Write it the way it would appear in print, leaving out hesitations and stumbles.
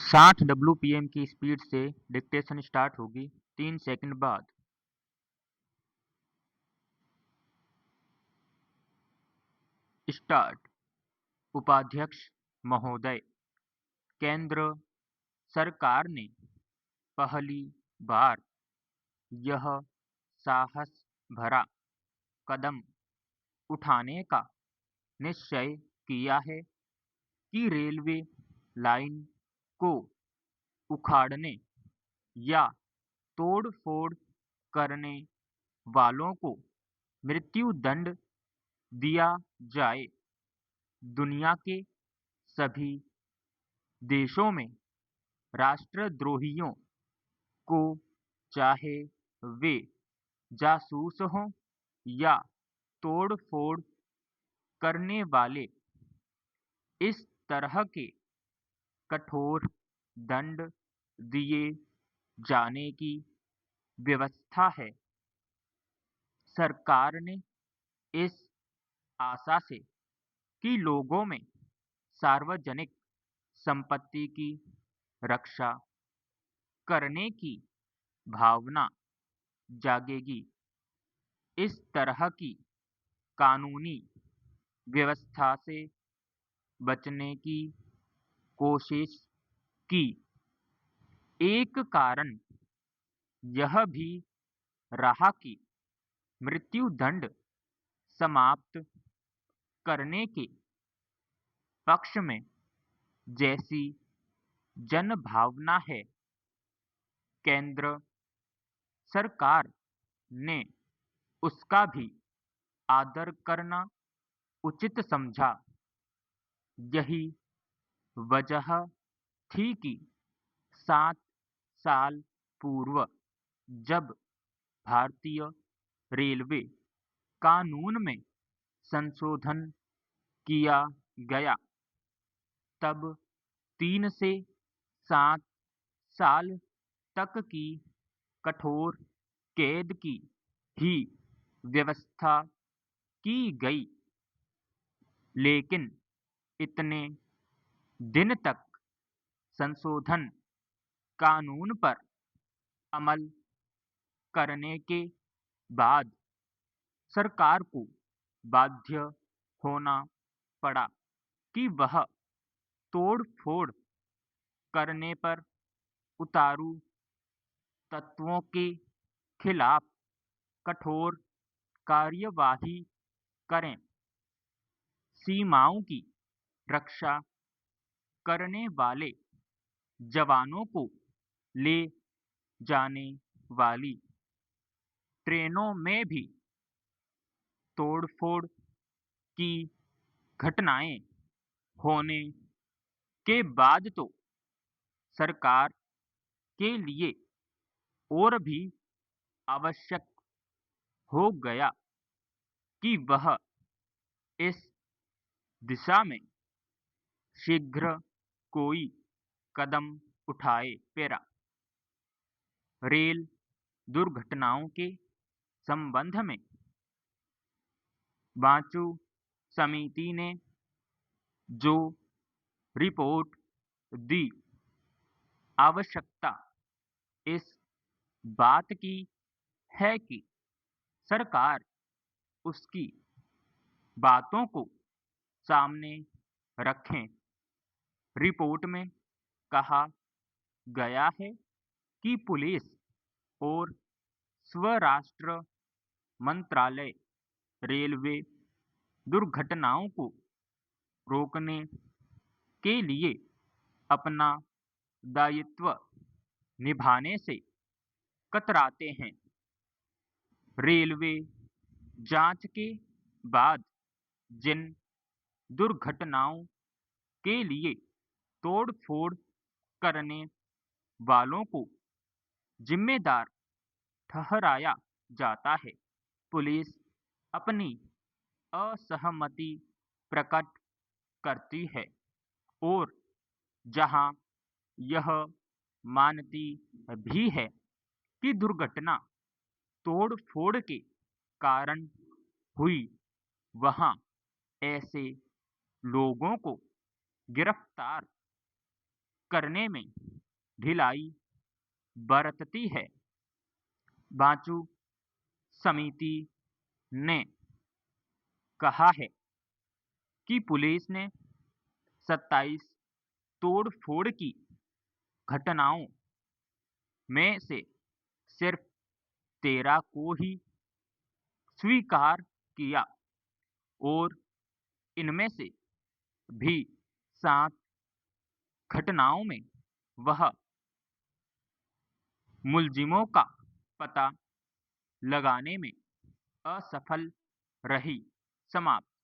60 WPM की speed से dictation start होगी 3 सेकंड बाद। स्टार्ट। उपाध्यक्ष महोदय, केंद्र सरकार ने पहली बार यह साहस भरा कदम उठाने का निश्चय किया है कि रेलवे लाइन को उखाड़ने या तोड़-फोड़ करने वालों को मृत्यु दंड दिया जाए। दुनिया के सभी देशों में राष्ट्रद्रोहियों को, चाहे वे जासूस हों या तोड़-फोड़ करने वाले, इस तरह के कठोर दंड दिए जाने की व्यवस्था है। सरकार ने इस आशा से कि लोगों में सार्वजनिक संपत्ति की रक्षा करने की भावना जागेगी, इस तरह की कानूनी व्यवस्था से बचने की कोशिश की। एक कारण यह भी रहा कि मृत्यु दंड समाप्त करने के पक्ष में जैसी जनभावना है, केंद्र सरकार ने उसका भी आदर करना उचित समझा। यही वजह थी कि 7 साल पूर्व जब भारतीय रेलवे कानून में संशोधन किया गया, तब 3 से 7 साल तक की कठोर कैद की ही व्यवस्था की गई। लेकिन इतने दिन तक संशोधन कानून पर अमल करने के बाद सरकार को बाध्य होना पड़ा कि वह तोड़-फोड़ करने पर उतारू तत्वों के खिलाफ कठोर कार्यवाही करें। सीमाओं की रक्षा करने वाले जवानों को ले जाने वाली ट्रेनों में भी तोड़-फोड़ की घटनाएं होने के बाद तो सरकार के लिए और भी आवश्यक हो गया कि वह इस दिशा में शीघ्र कोई कदम उठाए। पैरा। रेल दुर्घटनाओं के संबंध में बांचू समिति ने जो रिपोर्ट दी, आवश्यकता इस बात की है कि सरकार उसकी बातों को सामने रखें। रिपोर्ट में कहा गया है कि पुलिस और स्वराष्ट्र मंत्रालय रेलवे दुर्घटनाओं को रोकने के लिए अपना दायित्व निभाने से कतराते हैं। रेलवे जांच के बाद जिन दुर्घटनाओं के लिए तोड़-फोड़ करने वालों को जिम्मेदार ठहराया जाता है, पुलिस अपनी असहमति प्रकट करती है और जहां यह मानती भी है कि दुर्घटना तोड़-फोड़ के कारण हुई, वहां ऐसे लोगों को गिरफ्तार करने में ढिलाई बरतती है। बांचू समिति ने कहा है कि पुलिस ने 27 तोड़-फोड़ की घटनाओं में से सिर्फ 13 को ही स्वीकार किया और इनमें से भी 7 घटनाओं में वह मुलजिमों का पता लगाने में असफल रही। समाप्त।